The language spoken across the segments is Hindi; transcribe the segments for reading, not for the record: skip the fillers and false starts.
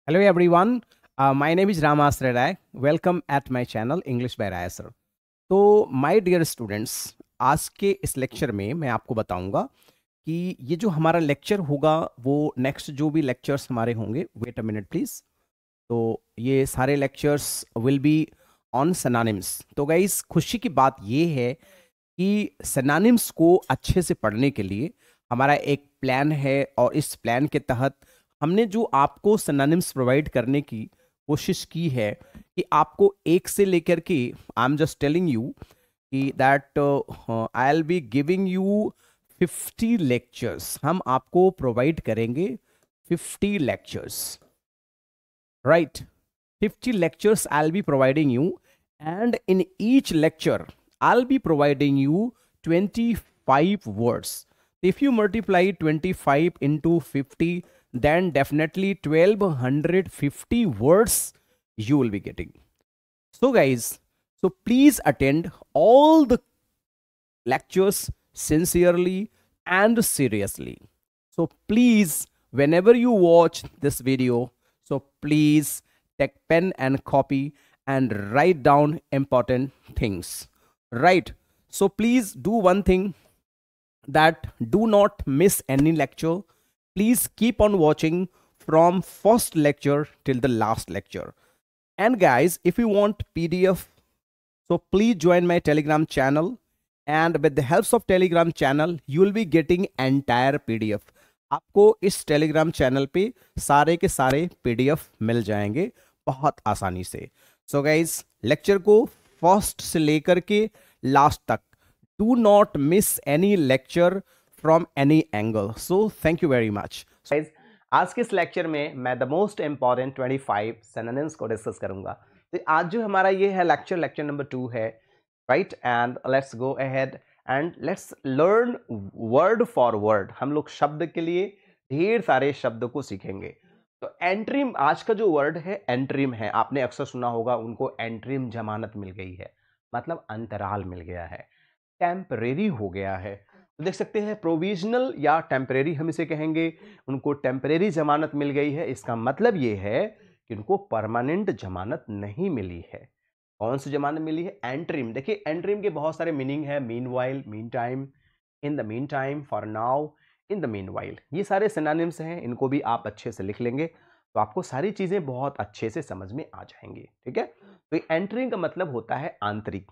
Hello everyone, my name is Ramasre Rai. Welcome at my channel English by Raya sir. तो माय डियर स्टूडेंट्स, आज के इस लेक्चर में मैं आपको बताऊंगा कि ये जो हमारा लेक्चर होगा वो नेक्स्ट जो भी लेक्चर्स हमारे होंगे, वेट अ मिनट प्लीज। तो ये सारे lectures will be on synonyms. तो गाइस, खुशी की बात ये है कि सिनोनिम्स को अच्छे से पढ़ने के लिए हमारा एक प्लान है, और इस प्लान के तहत हमने जो आपको सिनोनिम्स प्रोवाइड करने की कोशिश की है कि आपको एक से लेकर के, I am just telling you कि that I will be giving you 50 lectures. हम आपको प्रोवाइड करेंगे 50 lectures, right? 50 lectures I'll be providing you, and in each lecture I'll be providing you 25 words. If you multiply 25 into 50, then definitely 1250 words you will be getting. So guys, so please attend all the lectures sincerely and seriously. So please, whenever you watch this video, so please take pen and copy and write down important things, right? So please do one thing, that do not miss any lecture. Please keep on watching from first lecture till the last lecture. And guys, if you want PDF, so please join my Telegram channel, and with the help of Telegram channel you will be getting entire PDF. आपको इस टेलीग्राम चैनल पे सारे के सारे पीडीएफ मिल जाएंगे बहुत आसानी से। सो गाइज, लेक्चर को फर्स्ट से लेकर के लास्ट तक do not miss any lecture from any angle. So thank you very much guys. आज के इस लेक्चर में मैं द मोस्ट इंपॉर्टेंट 25 सिनोनिम्स को डिस्कस करूंगा। तो आज जो हमारा ये है लेक्चर नंबर 2 है, right? And let's go ahead and let's learn word for word. हम लोग शब्द के लिए ढेर सारे शब्द को सीखेंगे। तो एंट्रीम, आज का जो वर्ड है एंट्रीम है, आपने अक्सर सुना होगा, उनको एंट्रीम जमानत मिल गई है, मतलब अंतराल मिल गया है, टेम्परेरी हो गया है। तो देख सकते हैं प्रोविजनल या टेम्परेरी हम इसे कहेंगे, उनको टेम्परेरी जमानत मिल गई है। इसका मतलब ये है कि उनको परमानेंट जमानत नहीं मिली है। कौन सी जमानत मिली है? एंट्रीम। देखिए, एंट्रीम के बहुत सारे मीनिंग है, mean while, mean time, in the mean time, for now, in the mean while. ये सारे सिनोनिम्स हैं, इनको भी आप अच्छे से लिख लेंगे तो आपको सारी चीजें बहुत अच्छे से समझ में आ जाएंगी, ठीक है? तो एंट्रीम का मतलब होता है आंतरिक,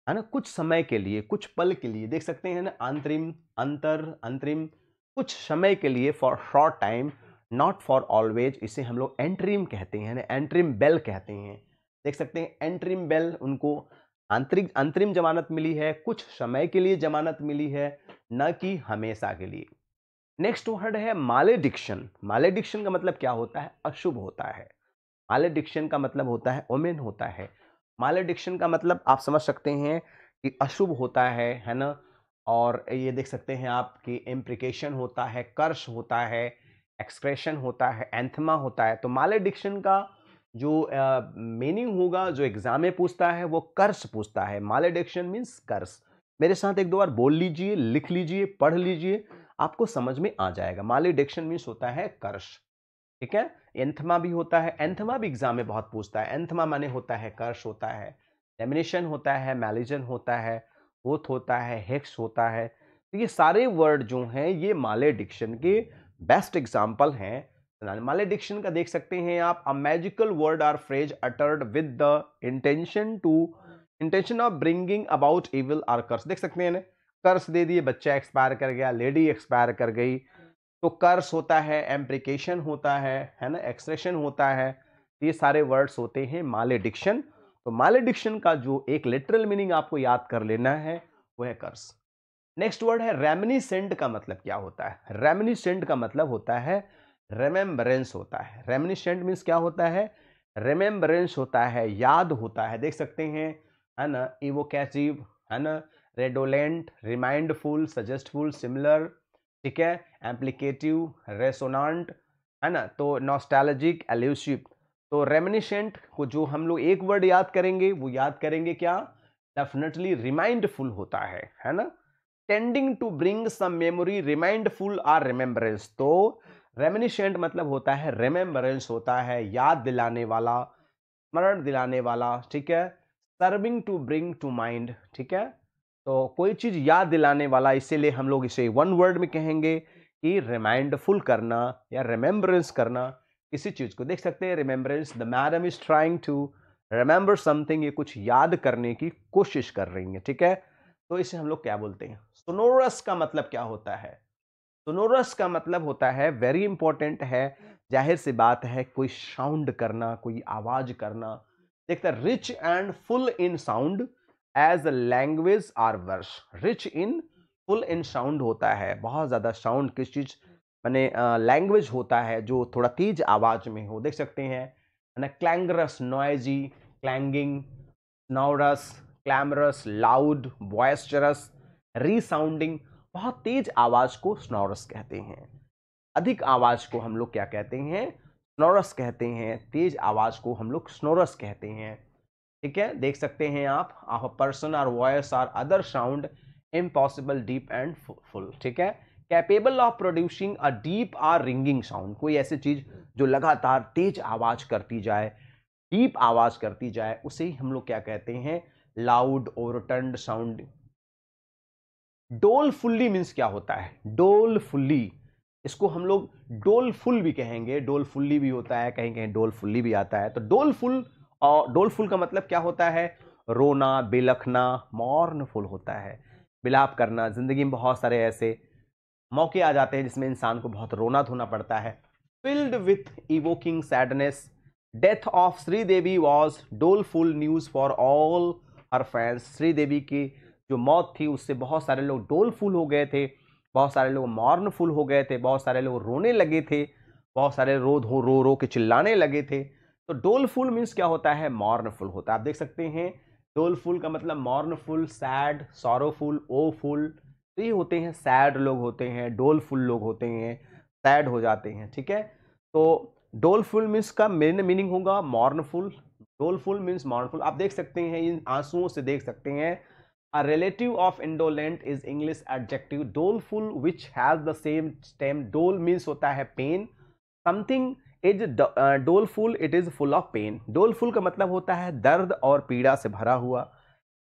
है ना, कुछ समय के लिए, कुछ पल के लिए। देख सकते हैं ना, अंतरिम, अंतर, अंतरिम, कुछ समय के लिए, for short time, not for always. इसे हम लोग एंट्रीम कहते हैं ना, एंट्रीम बेल कहते हैं। देख सकते हैं एंट्रीम बेल, उनको आंतरिक अंतरिम जमानत मिली है, कुछ समय के लिए जमानत मिली है, न कि हमेशा के लिए। नेक्स्ट वर्ड है मालेडिक्शन। मालेडिक्शन का मतलब क्या होता है? अशुभ होता है। मालेडिक्शन का मतलब होता है ओमेन होता है। मालेडिक्शन का मतलब आप समझ सकते हैं कि अशुभ होता है ना। और ये देख सकते हैं आप कि इम्प्रिकेशन होता है, कर्ष होता है, एक्सक्रेशन होता है, एंथमा होता है। तो मालेडिक्शन का जो मीनिंग होगा, जो एग्जाम में पूछता है, वो कर्ष पूछता है। मालेडिक्शन मीन्स कर्ष। मेरे साथ एक दो बार बोल लीजिए, लिख लीजिए, पढ़ लीजिए, आपको समझ में आ जाएगा। मालेडिक्शन मीन्स होता है कर्ष, ठीक है? एंथमा भी होता है, एंथमा भी एग्जाम में बहुत पूछता है। एंथमा माने होता है कर्ष होता है, लेमिनेशन होता है, मैलिजन होता है, ओथ होता है, हेक्स होता है। तो ये सारे वर्ड जो हैं ये मालेडिक्शन के बेस्ट एग्जाम्पल हैं। मालेडिक्शन का देख सकते हैं आप, a magical word or phrase uttered with the intention of bringing about evil or curse. देख सकते हैं ना, कर्स दे दिए, बच्चा एक्सपायर कर गया, लेडी एक्सपायर कर गई, तो कर्स होता है, एम्प्रिकेशन होता है ना, एक्सप्रेशन होता है। ये सारे वर्ड्स होते हैं मालेडिक्शन। तो मालेडिक्शन का जो एक लिटरल मीनिंग आपको याद कर लेना है वो है कर्स। नेक्स्ट वर्ड है रेमिनिसेंट। का मतलब क्या होता है? रेमिनिसेंट का मतलब होता है रिमेम्बरेंस होता है। रेमिनिसेंट मीन्स क्या होता है? रिमेम्बरेंस होता है, याद होता है। देख सकते हैं, है ना, इवोकेटिव, है ना, रेडोलेंट, रिमाइंडफुल, सजेस्टफुल, सिमिलर, ठीक है, एम्प्लीकेटिव, रेसोनांट, है ना, तो नॉस्टैल्जिक, एल्यूसिव। तो रेमिनिसेंट को जो हम लोग एक वर्ड याद करेंगे, वो याद करेंगे क्या? डेफिनेटली रिमाइंडफुल होता है ना। Tending to bring some memory, remindful or remembrance. तो रेमिनिशेंट मतलब होता है रिमेम्बरेंस, होता है याद दिलाने वाला, स्मरण दिलाने वाला, ठीक है। Serving to bring to mind, ठीक है। तो कोई चीज याद दिलाने वाला, इसीलिए हम लोग इसे वन वर्ड में कहेंगे कि रिमाइंडफुल करना या रिमेम्बरेंस करना किसी चीज को। देख सकते हैं remembrance, the madam is trying to remember something, ये कुछ याद करने की कोशिश कर रही है, ठीक है। तो इसे हम लोग क्या बोलते हैं? सोनोरस का मतलब क्या होता है? सोनोरस का मतलब होता है, वेरी इंपॉर्टेंट है, जाहिर सी बात है, कोई साउंड करना, कोई आवाज करना। देखते हैं, rich and full in sound as language or verse. Rich in, full in sound होता है, बहुत ज्यादा साउंड किस चीज माने लैंग्वेज होता है जो थोड़ा तेज आवाज में हो। देख सकते हैं ना, क्लैंगरस, नॉइजी, क्लैंगिंग, नॉरस, क्लैमरस, लाउड, बॉयस्चरस, रीसाउंडिंग। बहुत तेज आवाज को स्नोरस कहते हैं। अधिक आवाज को हम लोग क्या कहते हैं? स्नोरस कहते हैं। तेज आवाज को हम लोग स्नोरस कहते हैं, ठीक है। देख सकते हैं आप, a person or voice or other sound impossible, deep and full, ठीक है। Capable of producing a deep or ringing sound, कोई ऐसी चीज जो लगातार तेज आवाज करती जाए, डीप आवाज करती जाए, उसे ही हम लोग क्या कहते हैं? Loud overturned sound. Dolefully means क्या होता है? डोलफुल्ली, इसको हम लोग डोलफुल भी कहेंगे, डोलफुल्ली भी होता है, कहीं कहीं डोलफुल्ली भी आता है। तो डोलफुल, और डोलफुल का मतलब क्या होता है? रोना, बिलखना, मॉर्नफुल होता है, बिलाप करना। जिंदगी में बहुत सारे ऐसे मौके आ जाते हैं जिसमें इंसान को बहुत रोना धोना पड़ता है। Filled with evoking sadness, death of Sridevi was doleful news for all her fans. Sridevi की जो मौत थी उससे बहुत सारे लोग डोलफुल हो गए थे, बहुत सारे लोग मॉर्नफुल हो गए थे, बहुत सारे लोग रोने लगे थे, बहुत सारे रो रो के चिल्लाने लगे थे। तो डोलफुल मीन्स क्या होता है? मॉर्नफुल होता है। आप देख सकते हैं डोलफुल का मतलब मॉर्नफुल, सैड, सॉरोफुल, ओफुल। तो ये होते हैं सैड लोग होते हैं, डोलफुल लोग होते हैं, सैड हो जाते हैं, ठीक है। तो डोलफुल मीन्स का मेन मीनिंग होगा मॉर्नफुल। डोलफुल मीन्स मॉर्नफुल। आप देख सकते हैं, इन आंसुओं से देख सकते हैं, a relative of indolent is English adjective doleful which has the same stem. Dole means होता है pain, something is doleful, it is full of pain. doleful का मतलब होता है दर्द और पीड़ा से भरा हुआ,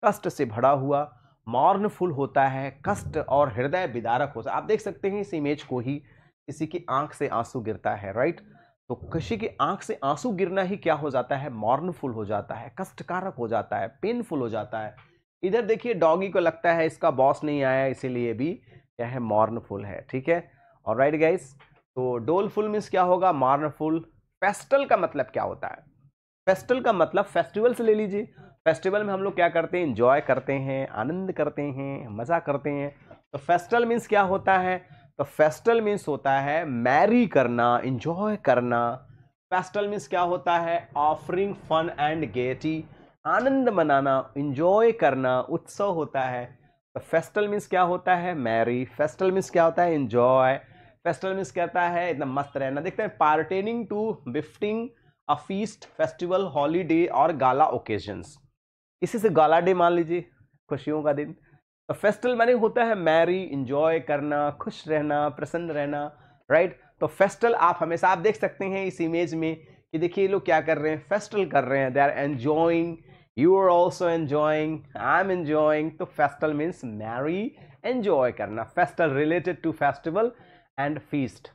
कष्ट से भरा हुआ। mournful होता है कष्ट और हृदय विदारक होता है। आप देख सकते हैं इस इमेज को ही, किसी की आंख से आंसू गिरता है, राइट। तो किसी की आंख से आंसू गिरना ही क्या हो जाता है? mournful हो जाता है, कष्टकारक हो जाता है, पेनफुल हो जाता है। इधर देखिए डॉगी को लगता है इसका बॉस नहीं आया, इसीलिए भी क्या है? मॉर्नफुल है, ठीक है। और राइट गाइस, तो डोलफुल मीन्स क्या होगा? मॉर्नफुल। फेस्टल का मतलब क्या होता है? फेस्टल का मतलब फेस्टिवल से ले लीजिए। फेस्टिवल में हम लोग क्या करते हैं? एंजॉय करते हैं, आनंद करते हैं, मजा करते हैं। तो फेस्टल मीन्स क्या होता है? तो फेस्टल मीन्स होता है मैरी करना, एंजॉय करना। फेस्टल मीन्स क्या होता है? ऑफरिंग फन एंड गेटी, आनंद मनाना, इंजॉय करना, उत्सव होता है। तो फेस्टल मीन्स क्या होता है? मैरी। फेस्टल मीन्स क्या होता है? एंजॉय। फेस्टल मीन्स कहता है एकदम मस्त रहना। देखते हैं, pertaining to befitting a feast, festival, holiday और गाला ओकेजन्स। इसी से गाला डे मान लीजिए, खुशियों का दिन। तो फेस्टिवल माने होता है मैरी, इंजॉय करना, खुश रहना, प्रसन्न रहना, राइट। तो फेस्टिवल आप हमेशा आप देख सकते हैं इस इमेज में कि देखिए ये लोग क्या कर रहे हैं? फेस्टिवल कर रहे हैं, they are enjoying, you are also enjoying, I am enjoying. तो फेस्टिवल मीन्स मैरी, एंजॉय करना। Festival related to festival and feast.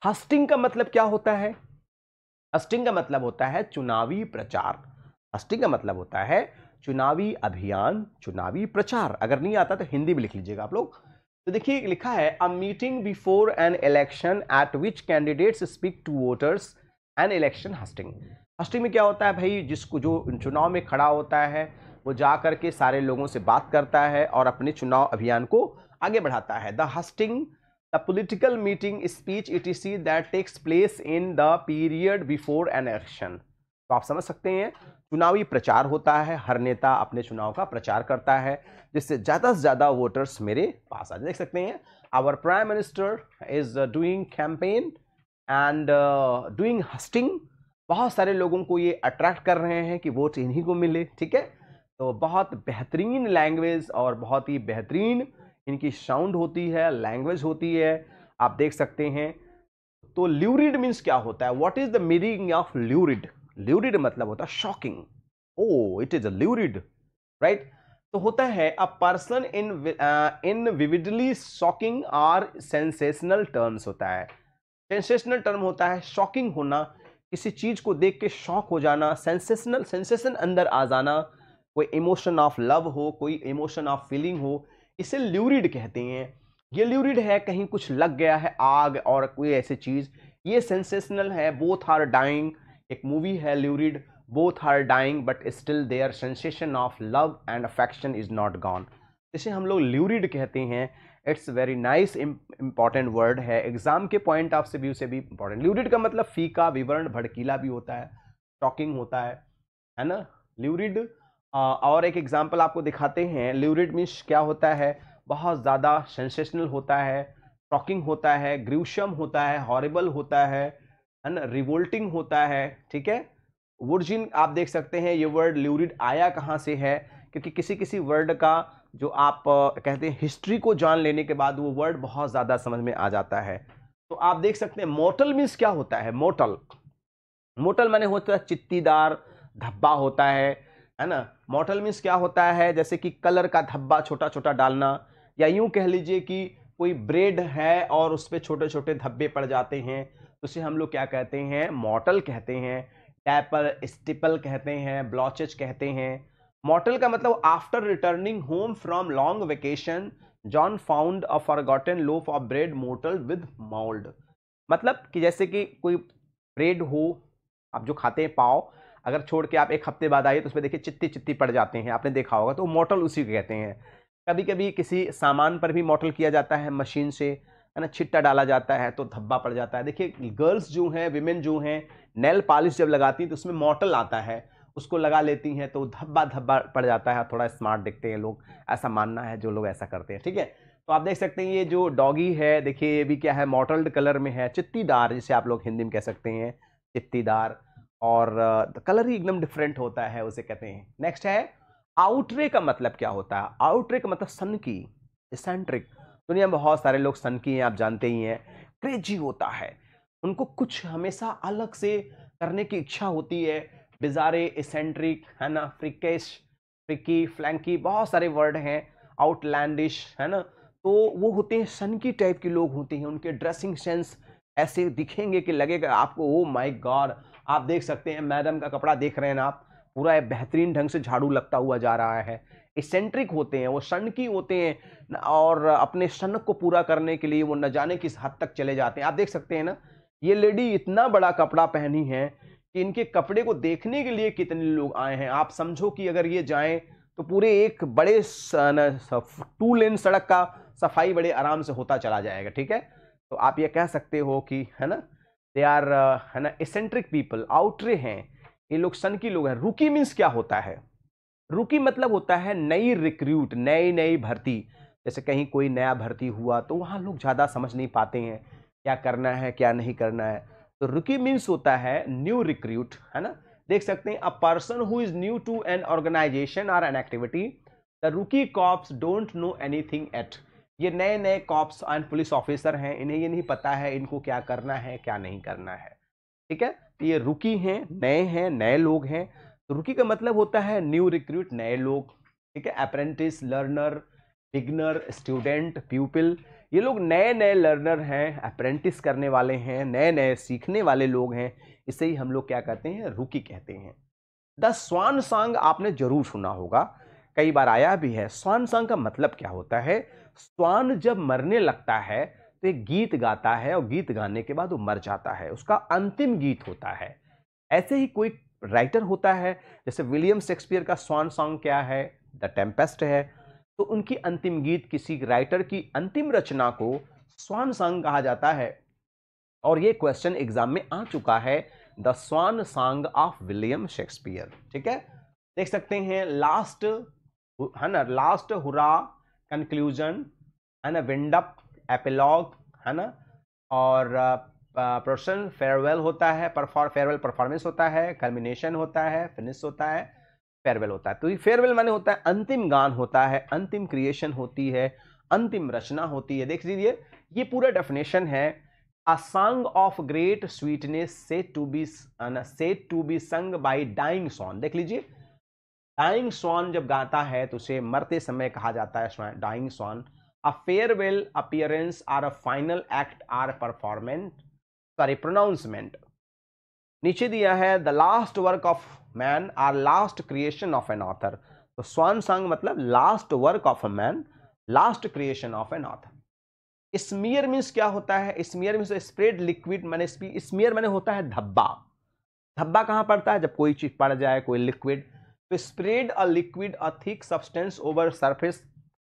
Husting का मतलब क्या होता है? हस्टिंग का मतलब होता है चुनावी प्रचार। हस्टिंग का मतलब होता है चुनावी अभियान, चुनावी प्रचार। अगर नहीं आता तो हिंदी में लिख लीजिएगा आप लोग। तो देखिए लिखा है, a meeting before an election at which candidates speak to voters an election husting. Husting में क्या होता है भाई? जिसको जो चुनाव में खड़ा होता है वो जा करके सारे लोगों से बात करता है और अपने चुनाव अभियान को आगे बढ़ाता है। The husting, the political meeting speech etc that takes place in the period before an election। तो आप समझ सकते हैं चुनावी प्रचार होता है, हर नेता अपने चुनाव का प्रचार करता है जिससे ज्यादा से ज्यादा वोटर्स मेरे पास आ जाए। देख सकते हैं, our prime minister is doing campaign and doing husting. बहुत सारे लोगों को ये अट्रैक्ट कर रहे हैं कि वोट इन्हीं को मिले, ठीक है। तो बहुत बेहतरीन लैंग्वेज और बहुत ही बेहतरीन इनकी साउंड होती है, लैंग्वेज होती है। आप देख सकते हैं तो ल्यूरिड मीन्स क्या होता है? What is the meaning of lurid? Lurid मतलब होता है shocking. Oh it is a lurid, right? तो होता है a person in vividly shocking और सेंसेशनल टर्म्स होता है। सेंसेशनल टर्म होता है शॉकिंग होना, किसी चीज को देख के शॉक हो जाना, सेंसेशनल सेंसेशन अंदर आ जाना, कोई इमोशन ऑफ लव हो, कोई इमोशन ऑफ फीलिंग हो, इसे ल्यूरिड कहते हैं। ये ल्यूरिड है, कहीं कुछ लग गया है आग और कोई ऐसी चीज। ये सेंसेशनल है, बोथ आर डाइंग, एक मूवी है lurid, both are dying but still their sensation of love and affection is not gone, इसे हम लोग ल्यूरिड कहते हैं। It's very nice important word है, एग्जाम के पॉइंट ऑफ व्यू से भी इंपॉर्टेंट। ल्यूरिड का मतलब फीका, विवर्ण, भड़कीला भी होता है, शॉकिंग होता है ना ल्यूरिड। और एक एग्जाम्पल आपको दिखाते हैं। ल्यूरिड मीन्स क्या होता है? बहुत ज़्यादा सेंसेशनल होता है, शॉकिंग होता है, ग्रूशम होता है, हॉरिबल होता है ना, रिवोल्टिंग होता है, ठीक है। वर्जिन आप देख सकते हैं ये वर्ड ल्यूरिड आया कहाँ से है, क्योंकि किसी किसी वर्ड का जो आप कहते हैं हिस्ट्री को जान लेने के बाद वो वर्ड बहुत ज़्यादा समझ में आ जाता है। तो आप देख सकते हैं मोटल मीन्स क्या होता है? मोटल, मोटल माने होता है चित्तीदार धब्बा होता है ना। मोटल मीन्स क्या होता है? जैसे कि कलर का धब्बा छोटा छोटा डालना, या यूं कह लीजिए कि कोई ब्रेड है और उस पर छोटे छोटे धब्बे पड़ जाते हैं, तो उसे हम लोग क्या कहते हैं? मोटल कहते हैं। टैपर, स्टिपल कहते हैं, ब्लॉचेज कहते हैं। मोटल का मतलब after returning home from long vacation John found a forgotten loaf of bread mottle with mould. मतलब कि जैसे कि कोई ब्रेड हो, आप जो खाते हैं पाव, अगर छोड़ के आप एक हफ्ते बाद आइए तो उसमें देखिए चित्ती चित्ती पड़ जाते हैं, आपने देखा होगा, तो मोटल उसी को कहते हैं। कभी कभी किसी सामान पर भी मोटल किया जाता है मशीन से, है ना, छिट्टा डाला जाता है तो धब्बा पड़ जाता है। देखिए गर्ल्स जो हैं, विमेन जो हैं, नेल पॉलिश जब लगाती हैं तो उसमें मोटल आता है, उसको लगा लेती हैं तो धब्बा धब्बा पड़ जाता है, थोड़ा स्मार्ट दिखते हैं लोग, ऐसा मानना है जो लोग ऐसा करते हैं, ठीक है। तो आप देख सकते हैं ये जो डॉगी है, देखिए ये भी क्या है? मॉटल्ड कलर में है, चित्तीदार, जिसे आप लोग हिंदी में कह सकते हैं चित्तीदार, और कलर ही एकदम डिफरेंट होता है, उसे कहते हैं। नेक्स्ट है आउटरे का मतलब क्या होता है? आउटरे का मतलब सनकी, इसेंट्रिक। दुनिया में बहुत सारे लोग सनकी हैं, आप जानते ही हैं। क्रेजी होता है, उनको कुछ हमेशा अलग से करने की इच्छा होती है। बिजारे, इसेंट्रिक, है ना, फ्रिकेश, फ्रिकी, फ्लैंकी, बहुत सारे वर्ड हैं, आउटलैंडिश, है ना। तो वो होते हैं सनकी टाइप के लोग होते हैं, उनके ड्रेसिंग सेंस ऐसे दिखेंगे कि लगेगा आपको ओ माय गॉड। आप देख सकते हैं मैडम का कपड़ा देख रहे हैं ना आप, पूरा बेहतरीन ढंग से झाड़ू लगता हुआ जा रहा है। इसेंट्रिक होते हैं, वो सनकी होते हैं, और अपने सनक को पूरा करने के लिए वो न जाने किस हद तक चले जाते हैं। आप देख सकते हैं ना, ये लेडी इतना बड़ा कपड़ा पहनी है कि इनके कपड़े को देखने के लिए कितने लोग आए हैं। आप समझो कि अगर ये जाएं तो पूरे एक बड़े 2 लेन सड़क का सफाई बड़े आराम से होता चला जाएगा, ठीक है। तो आप ये कह सकते हो कि, है ना, दे आर, है ना, एसेंट्रिक पीपल, आउटरे हैं ये लोग, सन की लोग हैं। रुकी मीन्स क्या होता है? रुकी मतलब होता है नई रिक्रूट, नई नई भर्ती। जैसे कहीं कोई नया भर्ती हुआ तो वहां लोग ज्यादा समझ नहीं पाते हैं क्या करना है क्या नहीं करना है, तो रुकी मीन्स होता है न्यू रिक्रूट, है ना। देख सकते हैं a person who is new to an organisation or an activity, the rookie cops don't know anything at. ये नए नए कॉप्स एंड पुलिस ऑफिसर हैं, इन्हें ये नहीं पता है इनको क्या करना है क्या नहीं करना है, ठीक है। तो ये रुकी हैं, नए लोग हैं। तो रुकी का मतलब होता है न्यू रिक्रूट, नए लोग, ठीक है। अप्रेंटिस, लर्नर, बिगनर, स्टूडेंट, प्यूपिल, ये लोग नए नए लर्नर हैं, अप्रेंटिस करने वाले हैं, नए नए सीखने वाले लोग हैं। इसे ही हम लोग क्या कहते हैं? रुकी कहते हैं। द स्वान सॉन्ग आपने जरूर सुना होगा, कई बार आया भी है। स्वान सॉन्ग का मतलब क्या होता है? स्वान जब मरने लगता है तो एक गीत गाता है, और गीत गाने के बाद वो मर जाता है, उसका अंतिम गीत होता है। ऐसे ही कोई राइटर होता है, जैसे विलियम शेक्सपियर का स्वान सॉन्ग क्या है? द टेम्पेस्ट है। तो उनकी अंतिम गीत, किसी राइटर की अंतिम रचना को स्वान सॉन्ग कहा जाता है। और ये क्वेश्चन एग्जाम में आ चुका है, the swan song of William Shakespeare, ठीक है। देख सकते हैं लास्ट, है ना, लास्ट हुरा, कंक्लूजन, है ना, विंड अप, एपिलॉग, है ना, और प्रोशन, फेयरवेल होता है, फेयरवेल परफॉर्मेंस होता है, कल्मिनेशन होता है, फिनिश होता है, फेयरवेल होता है। तो ये फेयरवेल माने होता है अंतिम गान होता है, अंतिम क्रिएशन होती है, अंतिम रचना होती है। देख लीजिए ये पूरा डेफिनेशन है A song of great sweetness said to be sung by dying swan। देख लीजिए, डाइंग स्वान जब गाता है तो उसे मरते समय कहा जाता है dying swan. A farewell appearance or a final act or performance pronouncement. नीचे दिया है the last work of man or last creation of an author. तो स्वान सॉन्ग मतलब last work of a man, last creation of an author. Smear means क्या होता है? स्मीयर मीन्स स्प्रेड लिक्विड, माने स्मीयर माने होता है धब्बा। धब्बा कहां पड़ता है? जब कोई चीज पड़ जाए, कोई लिक्विड। तो spread a liquid a thick substance over surface.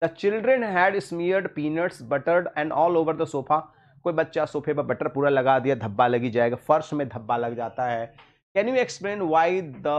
The children had smeared peanuts buttered and all over the sofa. कोई बच्चा सोफे पर बटर पूरा लगा दिया, धब्बा लगी जाएगा, फर्श में धब्बा लग जाता है। Can you explain why the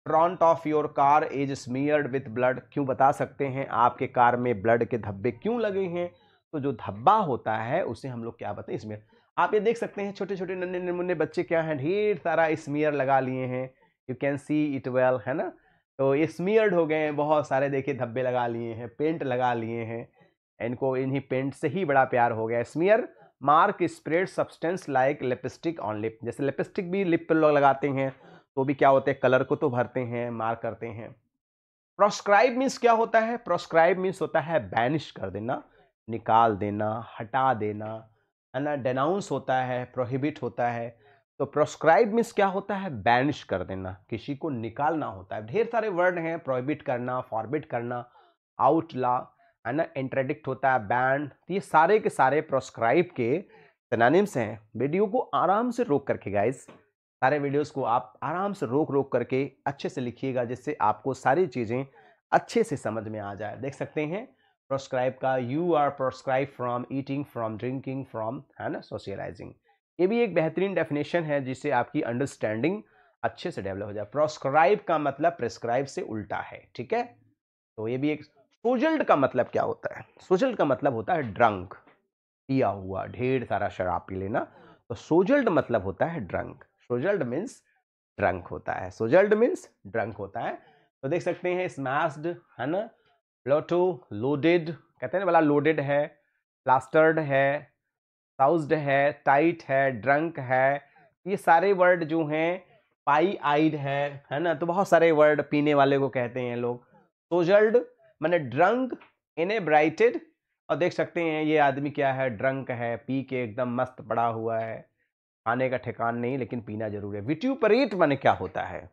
front of your car is smeared with blood? क्यों बता सकते हैं आपके कार में ब्लड के धब्बे क्यों लगे हैं? तो जो धब्बा होता है उसे हम लोग क्या बताते हैं? स्मीयर। आप ये देख सकते हैं छोटे छोटे नन्हे मुन्ने बच्चे क्या हैं, ढेर सारा स्मीयर लगा लिए हैं। You can see it well, है ना। तो ये स्मीयर्ड हो गए हैं, बहुत सारे देखिए धब्बे लगा लिए हैं, पेंट लगा लिए हैं। इनको इन्हीं पेंट से ही बड़ा प्यार हो गया। Smear mark spread substance like lipstick on lip. जैसे लिपस्टिक भी लिप पर लोग लगाते हैं तो भी क्या होते हैं, कलर को तो भरते हैं, मार्क करते हैं। प्रोस्क्राइब मीन्स क्या होता है? प्रोस्क्राइब मीन्स होता है बैनिश कर देना, निकाल देना, हटा देना, है ना। डेनाउंस होता है, प्रोहिबिट होता है। तो प्रोस्क्राइब मीन्स क्या होता है? बैनिश कर देना, किसी को निकालना होता है। ढेर सारे वर्ड हैं, प्रोहिबिट करना, फॉरबिट करना, आउटला, है ना, इंटरडिक्ट होता है, बैन। तो ये सारे के सारे प्रोस्क्राइब के सिनोनिम्स हैं। वीडियो को आराम से रोक करके गाइस, सारे वीडियोस को आप आराम से रोक रोक करके अच्छे से लिखिएगा, जिससे आपको सारी चीज़ें अच्छे से समझ में आ जाए। देख सकते हैं प्रोस्क्राइब का, you are proscribe from eating, from drinking, from, है ना, सोशलाइजिंग। ये भी एक बेहतरीन डेफिनेशन है जिससे आपकी अंडरस्टैंडिंग अच्छे से डेवलप हो जाए। प्रोस्क्राइब का मतलब प्रेस्क्राइब से उल्टा है, ठीक है। तो ये भी एक। सोजल्ड का मतलब क्या होता है? सोजल्ड का मतलब होता है ड्रंक, पिया हुआ, ढेर सारा शराब पी लेना। तो सोजल्ड मतलब होता है ड्रंक। सोजल्ड मीन्स ड्रंक होता है, सोजल्ड मीन्स ड्रंक होता है। तो देख सकते हैं स्मैश्ड, है ना, प्लोटो, लोडेड, कहते हैं ना वाला लोडेड है, प्लास्टर्ड है, साउज्ड है, टाइट है, ड्रंक है। ये सारे वर्ड जो हैं, पाई आइड है ना। तो बहुत सारे वर्ड पीने वाले को कहते हैं लोग। सोजल्ड माने ड्रंक, इनेब्राइटेड। और देख सकते हैं ये आदमी क्या है, ड्रंक है, पी के एकदम मस्त पड़ा हुआ है, खाने का ठिकान नहीं लेकिन पीना जरूर है। विट्यूपरेट माने क्या होता है?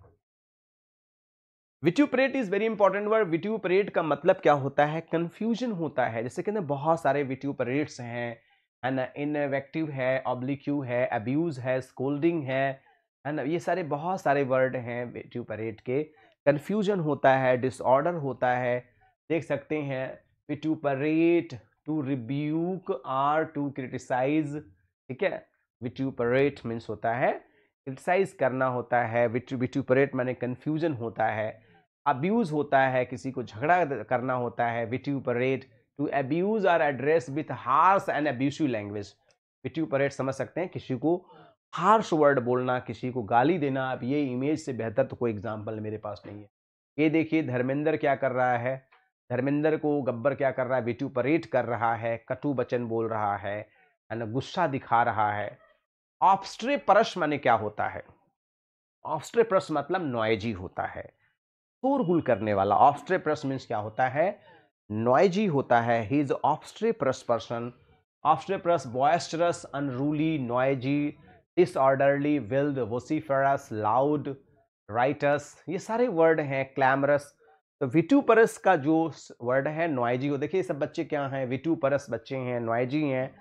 विट्यूपरेट इज वेरी इंपॉर्टेंट वर्ड। विट्यूपरेट का मतलब क्या होता है? कंफ्यूजन होता है। जैसे कहते हैं बहुत सारे विट्यूपरेट्स हैं, है ना, इनवेक्टिव है, ऑब्लिक्यू है, अब्यूज है, स्कोल्डिंग है ना। ये सारे बहुत सारे वर्ड हैं विट्यूपरेट के। कंफ्यूजन होता है, डिसऑर्डर होता है। देख सकते हैं vituperate, to rebuke or to criticise, ठीक है। विट्यूपरेट मीन्स होता है क्रिटिसाइज करना होता है। विट्यूपरेट माने कंफ्यूजन होता है। अब्यूज होता है, किसी को झगड़ा करना होता है। Vituperate, to abuse or address with harsh and abusive language. Vituperate समझ सकते हैं किसी को हार्श वर्ड बोलना, किसी को गाली देना। अब ये इमेज से बेहतर तो कोई एग्जाम्पल मेरे पास नहीं है। ये देखिए धर्मेंद्र क्या कर रहा है, धर्मेंद्र को गब्बर क्या कर रहा है? विट्यूपरेट कर रहा है, कटु वचन बोल रहा है ना, गुस्सा दिखा रहा है। ऑब्स्ट्रेपरस माने क्या होता है? ऑब्स्ट्रेपरस मतलब नॉइजी होता है, शोरगुल करने वाला। ऑब्स्ट्रेपरस मीन्स क्या होता है? नॉइजी होता है। He is obstreperous person. Obstreperous boisterous, unruly, noisy, disorderly, wild, vociferous, loud, riotous, ये सारे वर्ड हैं। क्लैमरस। तो विट्यूपरस का जो वर्ड है नॉइजी को, देखिए सब बच्चे क्या हैं? विट्यूपरस बच्चे हैं, नॉइजी हैं।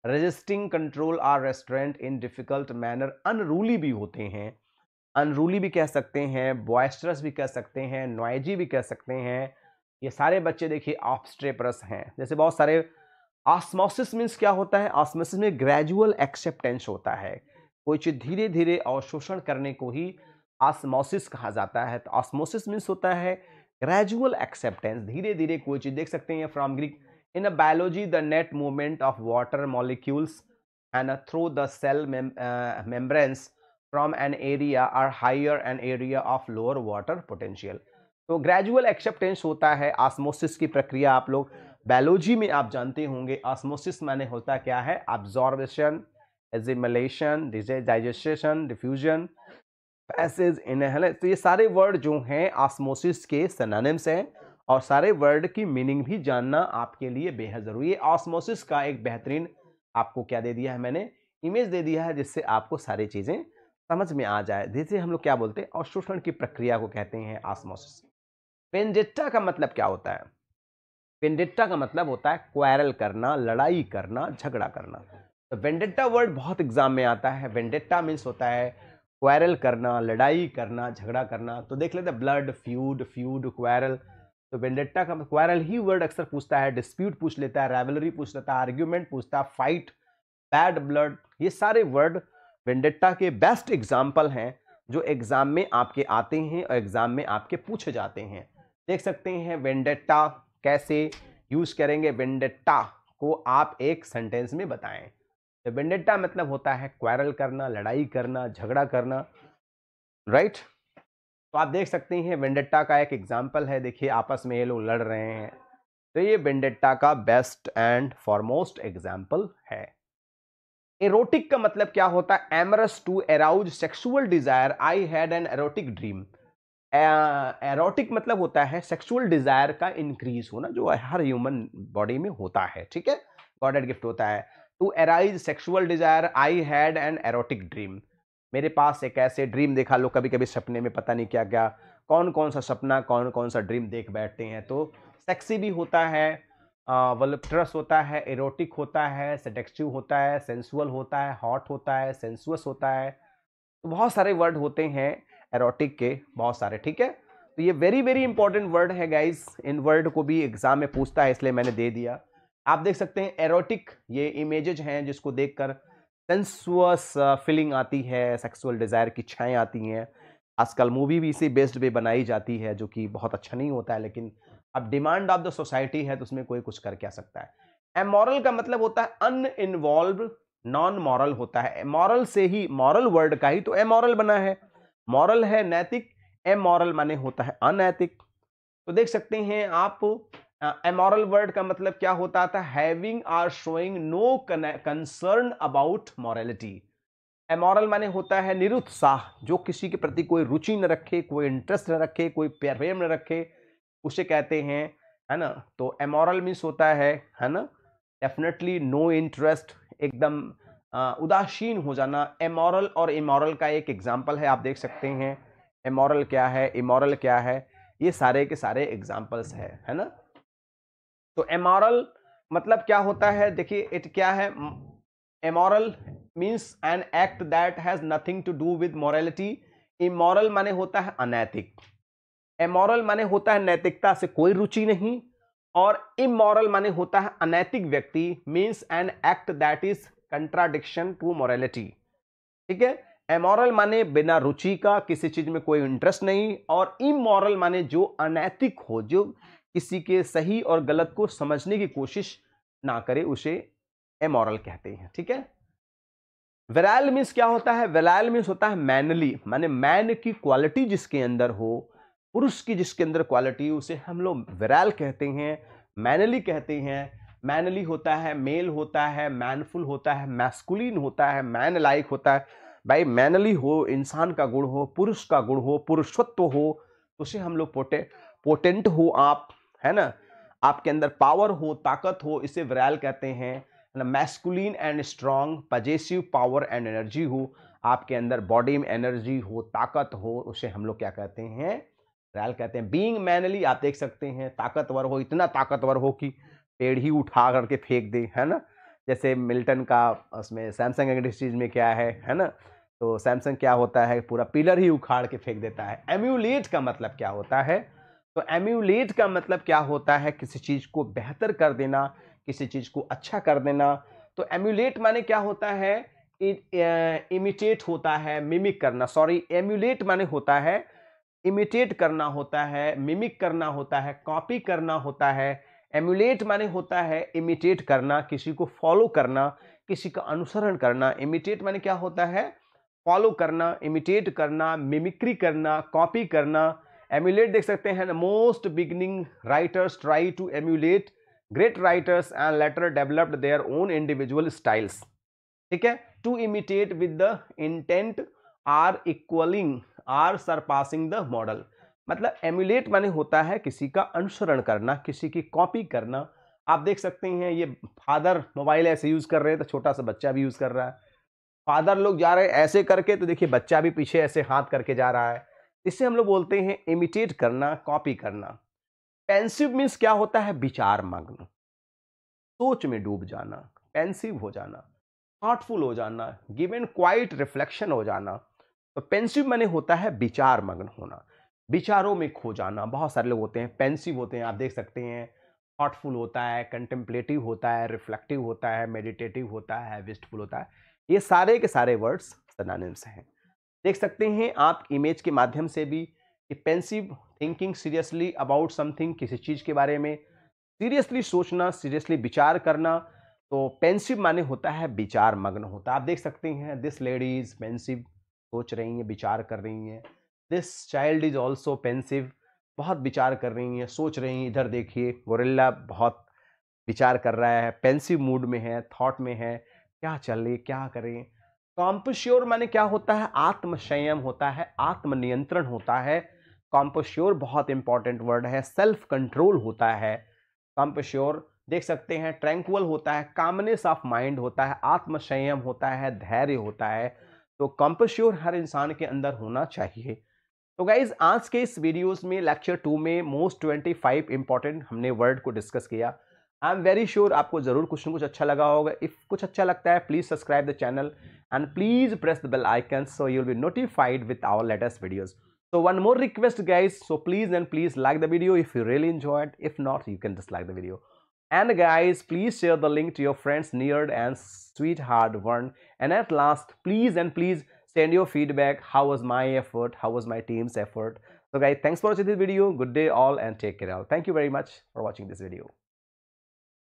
Resisting control or restraint in difficult manner, unruly भी होते हैं, अनरूली भी कह सकते हैं, बॉयस्टरस भी कह सकते हैं, नॉइजी भी कह सकते हैं। ये सारे बच्चे देखिए ऑब्स्ट्रेपरस हैं। जैसे बहुत सारे। ऑस्मोसिस मीन्स क्या होता है? ऑस्मोसिस में ग्रेजुअल एक्सेप्टेंस होता है, कोई चीज धीरे धीरे अवशोषण करने को ही ऑस्मोसिस कहा जाता है। तो ऑस्मोसिस मीन्स होता है ग्रेजुअल एक्सेप्टेंस, धीरे धीरे कोई चीज। देख सकते हैं from Greek, in a biology the net movement of water molecules and through the cell membranes from an area or higher an area of lower water potential. तो ग्रेजुअल एक्सेप्टेंस होता है ऑस्मोसिस की प्रक्रिया। आप लोग बायोलॉजी में आप जानते होंगे ऑस्मोसिस माने होता क्या है? Absorption, एजिमिलेशन, digestion, diffusion, passage, inhalation. तो ये सारे वर्ड जो हैं ऑस्मोसिस के सिनोनिम्स हैं और सारे वर्ड की मीनिंग भी जानना आपके लिए बेहद जरूरी है। ऑस्मोसिस का एक बेहतरीन आपको क्या दे दिया है मैंने, इमेज दे दिया है, जिससे आपको सारी चीजें समझ में आ जाए। जिसे हम लोग क्या बोलते हैं, अवशोषण की प्रक्रिया को कहते हैं ऑस्मोसिस। वेंडेट्टा का मतलब क्या होता है? वेंडेट्टा का मतलब होता है क्वारल करना, लड़ाई करना, झगड़ा करना। तो वेंडेट्टा वर्ड बहुत एग्जाम में आता है। वेंडेट्टा मीन्स होता है क्वारल करना, लड़ाई करना, झगड़ा करना। तो देख लेते हैं, ब्लड, फ्यूड, क्वारल। तो वेंडेट्टा का क्वारल ही वर्ड अक्सर पूछता है, डिस्प्यूट पूछ लेता है, राइवलरी पूछ लेता है, आर्ग्यूमेंट पूछता है, फाइट, बैड ब्लड। ये सारे वर्ड वेंडेट्टा के बेस्ट एग्जाम्पल हैं जो एग्जाम में आपके आते हैं और एग्जाम में आपके पूछे जाते हैं। देख सकते हैं वेंडेट्टा कैसे यूज करेंगे। वेंडेट्टा को आप एक सेंटेंस में बताएं। तो वेंडेट्टा मतलब होता है क्वारल करना, लड़ाई करना, झगड़ा करना, राइट। तो आप देख सकते हैं वेंडेट्टा का एक एग्जाम्पल है। देखिए आपस में ये लोग लड़ रहे हैं, तो ये वेंडेट्टा का बेस्ट एंड फॉरमोस्ट एग्जाम्पल है। एरोटिक का मतलब क्या होता है? Amorous to arouse sexual desire, I had an erotic dream. Erotic मतलब होता है सेक्सुअल डिजायर का इंक्रीज होना, जो हर ह्यूमन बॉडी में होता है, ठीक है, गॉडेड गिफ्ट होता है। To arise sexual desire, I had an erotic dream. मेरे पास एक ऐसे ड्रीम देखा। लोग कभी कभी सपने में पता नहीं क्या क्या, कौन कौन सा सपना, कौन कौन सा ड्रीम देख बैठते हैं। तो सेक्सी भी होता है, वल्ट्रस होता है, एरोटिक होता है, सेडेक्टिव होता है, सेंसुअल होता है, हॉट होता है, सेंसुअस होता है। तो बहुत सारे वर्ड होते हैं एरोटिक के, बहुत सारे, ठीक है। तो ये वेरी वेरी इंपॉर्टेंट वर्ड है गाइस। इन वर्ड को भी एग्जाम में पूछता है, इसलिए मैंने दे दिया। आप देख सकते हैं एरोटिक, ये इमेजेज हैं जिसको देखकर सेंसुअस फीलिंग आती है, सेक्सुअल डिजायर की इच्छाएं आती हैं। आजकल मूवी भी इसी बेस्ड पे बनाई जाती है, जो कि बहुत अच्छा नहीं होता है, लेकिन अब डिमांड ऑफ द सोसाइटी है तो उसमें कोई कुछ कर क्या सकता है। एमोरल का मतलब होता है अनइन्वॉल्व, नॉन मॉरल होता है। मॉरल से ही, मॉरल वर्ड का ही तो एमोरल बना है। मॉरल है नैतिक, एमोरल माने होता है अनैतिक। तो देख सकते हैं आप, एमोरल वर्ड का मतलब क्या होता था? Having or showing no concern about morality. Amoral माने होता है निरुत्साह, जो किसी के प्रति कोई रुचि न रखे, कोई इंटरेस्ट न रखे, कोई प्रेम न रखे, उसे कहते हैं, है ना। तो एमोरल मीन्स होता है ना, डेफिनेटली नो इंटरेस्ट, एकदम उदासीन हो जाना। एमोरल और इमोरल का एक एग्जाम्पल है, आप देख सकते हैं। एमोरल क्या है, इमोरल क्या है, ये सारे के सारे एग्जाम्पल्स है ना। तो एमोरल मतलब क्या होता है? देखिए इट क्या है, amoral means an act that has nothing to do with morality. Immoral माने होता है अनैतिक। एमोरल माने होता है नैतिकता से कोई रुचि नहीं, और इमोरल माने होता है अनैतिक व्यक्ति, means an act that is contradiction to morality, ठीक है। एमोरल माने बिना रुचि का, किसी चीज में कोई इंटरेस्ट नहीं, और इमोरल माने जो अनैतिक हो, जो किसी के सही और गलत को समझने की कोशिश ना करे, उसे एमोरल कहते हैं, ठीक है। विराइल मीन्स क्या होता है? विराइल मीन्स होता है मैनली, माने मैन की क्वालिटी जिसके अंदर हो, पुरुष की जिसके अंदर क्वालिटी, उसे हम लोग विराइल कहते हैं, मैनली कहते हैं। मैनली होता है, मेल होता है, मैनफुल होता है, मैस्कुलिन होता है, मैन लाइक होता है। भाई मैनली हो, इंसान का गुण हो, पुरुष का गुण हो, पुरुषत्व हो, तो उसे हम लोग पोटेंट हो आप, है ना, आपके अंदर पावर हो, ताकत हो, इसे विराइल कहते हैं। Masculine and strong, possessive power and energy हो, आपके अंदर बॉडी में एनर्जी हो, ताकत हो, उसे हम लोग क्या कहते हैं? विराइल कहते हैं। बीइंग मैनली, आप देख सकते हैं, ताकतवर हो, इतना ताकतवर हो कि पेड़ ही उठा करके फेंक दे, है ना। जैसे मिल्टन का उसमें सैमसंग इंडस्ट्रीज में क्या है ना, तो सैमसंग क्या होता है, पूरा पिलर ही उखाड़ के फेंक देता है। एम्यूलेट का मतलब क्या होता है? तो एम्यूलेट का मतलब क्या होता है? किसी चीज को बेहतर कर देना, किसी चीज को अच्छा कर देना। तो एम्यूलेट माने क्या होता है? इमिटेट होता है, मिमिक करना, सॉरी, एम्यूलेट माने होता है इमिटेट करना होता है, मिमिक करना होता है, कॉपी करना होता है। एम्यूलेट माने होता है इमिटेट करना, किसी को फॉलो करना, किसी का अनुसरण करना। इमिटेट माने क्या होता है? फॉलो करना, इमिटेट करना, मिमिक्री करना, कॉपी करना। एम्यूलेट देख सकते हैं, most beginning writers try to emulate great writers and later developed their own individual styles, ठीक है। To imitate with the intent or equalling or surpassing the model. मतलब एमुलेट माने होता है किसी का अनुसरण करना, किसी की कॉपी करना। आप देख सकते हैं ये फादर मोबाइल ऐसे यूज कर रहे हैं तो छोटा सा बच्चा भी यूज कर रहा है। फादर लोग जा रहे हैं ऐसे करके तो देखिए बच्चा भी पीछे ऐसे हाथ करके जा रहा है। इससे हम लोग बोलते हैं इमिटेट करना, कॉपी करना। पेंसिव मीन्स क्या होता है? विचार मग्न, सोच में डूब जाना, पेंसिव हो जाना, थॉटफुल हो जाना, गिव एंड क्वाइट रिफ्लेक्शन हो जाना। तो पेंसिव माने होता है विचार मग्न होना, विचारों में खो जाना। बहुत सारे लोग होते हैं पेंसिव होते हैं, आप देख सकते हैं। थॉटफुल होता है, कंटेम्पलेटिव होता है, रिफ्लेक्टिव होता है, मेडिटेटिव होता है, विस्टफुल होता है। ये सारे के सारे वर्ड्स सिनोनिम्स हैं। देख सकते हैं आप इमेज के माध्यम से भी कि pensive thinking seriously about something, किसी चीज के बारे में सीरियसली सोचना, सीरियसली विचार करना। तो पेंसिव माने होता है विचार मग्न होता है। आप देख सकते हैं दिस लेडी इज पेंसिव, सोच रही हैं, विचार कर रही हैं। This child is also pensive, बहुत विचार कर रही हैं, सोच रही हैं। इधर देखिए गोरिल्ला बहुत विचार कर रहा है, पेंसिव मूड में है, थॉट में है, क्या चल रही, क्या करें। कॉम्पोश्योर माने क्या होता है? आत्मसंयम होता है, आत्मनियंत्रण होता है। कॉम्पोश्योर बहुत इंपॉर्टेंट वर्ड है। सेल्फ कंट्रोल होता है कॉम्पोश्योर। देख सकते हैं ट्रैंक्वल होता है, कामनेस ऑफ माइंड होता है, आत्मसंयम होता है, धैर्य होता है। तो कॉम्पोश्योर हर इंसान के अंदर होना चाहिए। तो गाइज आज के इस वीडियोस में लेक्चर 2 में मोस्ट 25 इंपॉर्टेंट हमने वर्ड को डिस्कस किया। आई एम वेरी श्योर आपको जरूर कुछ ना कुछ अच्छा लगा होगा। इफ कुछ अच्छा लगता है please subscribe the channel and please press the bell icon so you will be notified with our latest videos. So one more request guys, so please like the video if you really enjoyed. If not, you can dislike the video. And guys, please share the link to your friends near and sweetheart one. And at last, please send your feedback. How was my effort? How was my team's effort? So guys, thanks for watching this video. Good day all and take care all. Thank you very much for watching this video.